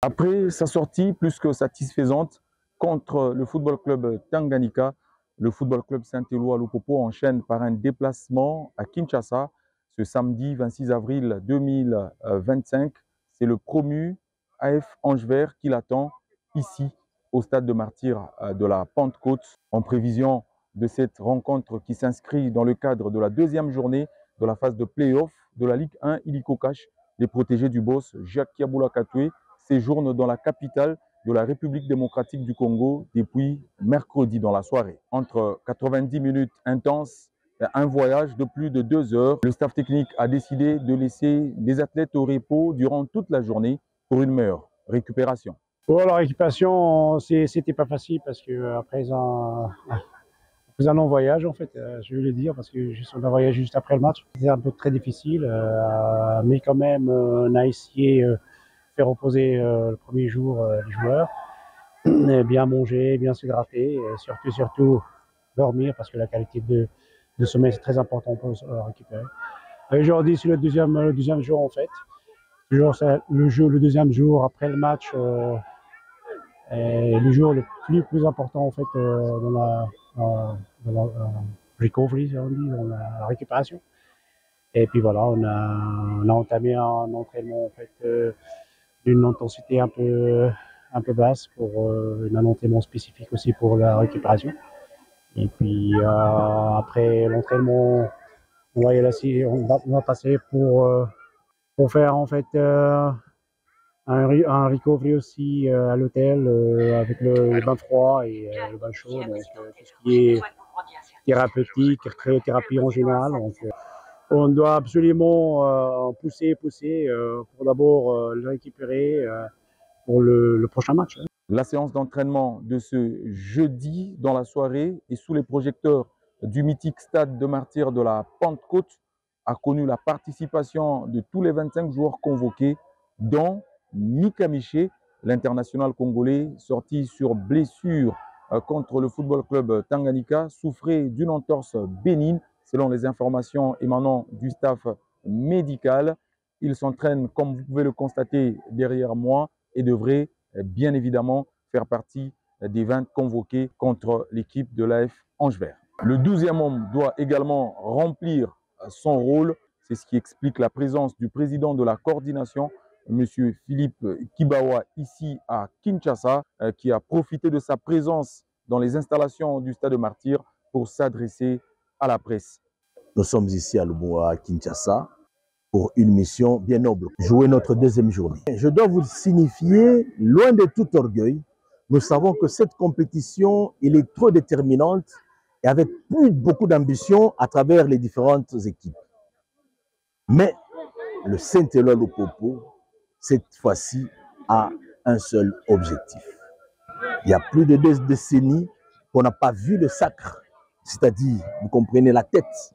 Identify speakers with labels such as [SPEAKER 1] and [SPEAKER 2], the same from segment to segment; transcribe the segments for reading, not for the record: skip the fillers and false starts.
[SPEAKER 1] Après sa sortie plus que satisfaisante contre le Football Club Tanganyika, le Football Club Saint-Éloi Lupopo enchaîne par un déplacement à Kinshasa ce samedi 26 avril 2025. C'est le promu AF Ange-Vert qui l'attend ici au stade de Martyrs de la Pentecôte en prévision de cette rencontre qui s'inscrit dans le cadre de la deuxième journée de la phase de play-off de la Ligue 1 Illico Cash. Les protégés du boss Jacques Kiaboula Katoué séjourne dans la capitale de la République démocratique du Congo depuis mercredi dans la soirée. Entre 90 minutes intenses et un voyage de plus de 2 heures, le staff technique a décidé de laisser les athlètes au repos durant toute la journée pour une meilleure récupération.
[SPEAKER 2] Bon, la récupération, c'était pas facile parce que après un long voyage, en fait, je vais le dire, parce que on a voyagé juste après le match. C'était un peu très difficile, mais quand même, on a essayé de faire reposer le premier jour les joueurs, bien manger, bien s'hydrater, et surtout dormir, parce que la qualité de sommeil, c'est très important pour récupérer. Aujourd'hui, c'est le deuxième jour, en fait. Le deuxième jour après le match, est le jour le plus important, en fait, dans la recovery, on dit, dans la récupération. Et puis voilà, on a entamé un entraînement, en fait, d'une intensité un peu basse, pour un entraînement spécifique aussi pour la récupération. Et puis après l'entraînement, on va passer pour faire, en fait, un recovery aussi à l'hôtel, avec le bain froid et le bain chaud, donc tout ce qui est thérapeutique, cryothérapie en général. Donc, on doit absolument pousser pour d'abord le récupérer pour le prochain match.
[SPEAKER 1] La séance d'entraînement de ce jeudi dans la soirée et sous les projecteurs du mythique stade de Martyrs de la Pentecôte a connu la participation de tous les 25 joueurs convoqués, dont Mika Miché, l'international congolais sorti sur blessure contre le Football Club Tanganyika, souffrait d'une entorse bénigne selon les informations émanant du staff médical. Il s'entraîne, comme vous pouvez le constater derrière moi, et devrait bien évidemment faire partie des 20 convoqués contre l'équipe de l'AF Ange-Vert. Le 12e homme doit également remplir son rôle. C'est ce qui explique la présence du président de la coordination, M. Philippe Kibawa, ici à Kinshasa, qui a profité de sa présence dans les installations du Stade de Martyrs pour s'adresser à la presse.
[SPEAKER 3] Nous sommes ici à Luboa, à Kinshasa, pour une mission bien noble, jouer notre deuxième journée. Je dois vous signifier, loin de tout orgueil, nous savons que cette compétition, elle est trop déterminante et avec beaucoup d'ambition à travers les différentes équipes. Mais le Saint-Éloi Lupopo, cette fois-ci, a un seul objectif. Il y a plus de 2 décennies qu'on n'a pas vu le sacre, c'est-à-dire, vous comprenez, la tête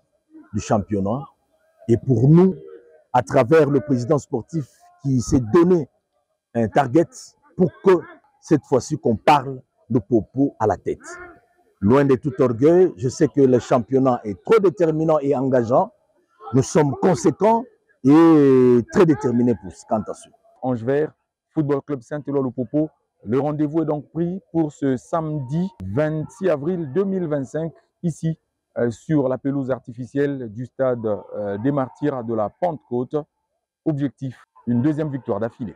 [SPEAKER 3] du championnat. Et pour nous, à travers le président sportif qui s'est donné un target pour que cette fois-ci qu'on parle de Popo à la tête. Loin de tout orgueil, je sais que le championnat est trop déterminant et engageant. Nous sommes conséquents et très déterminés quant à ça.
[SPEAKER 1] Ange-Vert, Football Club Saint-Éloi Lupopo, le rendez-vous est donc pris pour ce samedi 26 avril 2025, ici sur la pelouse artificielle du stade des Martyrs de la Pentecôte. Objectif, une deuxième victoire d'affilée.